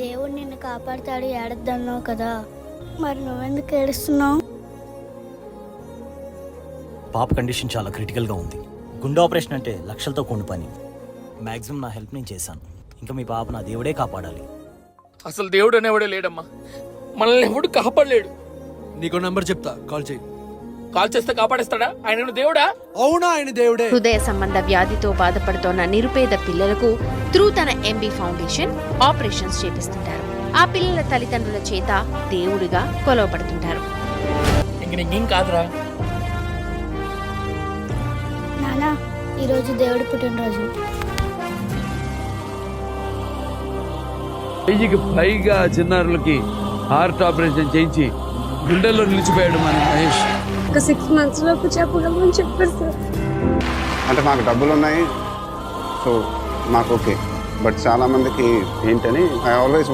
దేవుడు నిన్ను కాపాడుతాడు ఏడద్దన్నావు కదా, మరి నువ్వెందుకు ఏడుస్తున్నావు? పాప కండిషన్ చాలా క్రిటికల్గా ఉంది. గుండె ఆపరేషన్ అంటే లక్షలతో కూడిన పని. మ్యాక్సిమం నా హెల్ప్ నేను చేశాను. ఇంకా మీ పాప నా దేవుడే కాపాడాలి. అసలు దేవుడు అనేవాడే లేడమ్మా, మనల్ని ఎవడు కాపాడలేడు. నీకో నంబర్ చెప్తా, కాల్ చేయి. కాల్ చేస్తే కాపాడేస్తాడా? ఆయన దేవుడా? అవునా, ఆయన దేవుడే. హృదయ సంబంధ వ్యాధితో బాధపడుతోన్న నిరుపేద పిల్లలకు త్రూ తన ఎంబీ ఫౌండేషన్ ఆపరేషన్స్ చేపిస్తుంటారు. ఆ పిల్లల తల్లిదండ్రుల చేత దేవుడిగా కొలవబడుతుంటారు. ఇంక నీకేం కాదురా. నానా, ఈరోజు దేవుడి పుట్టినరోజు. 1000కి పైగా చిన్నారులకి హార్ట్ ఆపరేషన్ చేయించి గుండెల్లో నిలిచిపోయాడు మన మహేష్. ఒక 6 months లోపు చెప్పగలమని చెప్పారు సార్. అంటే మాకు డబ్బులు ఉన్నాయి, సో మాకు ఓకే. బట్ చాలా మందికి ఏంటని ఐ ఆల్వేస్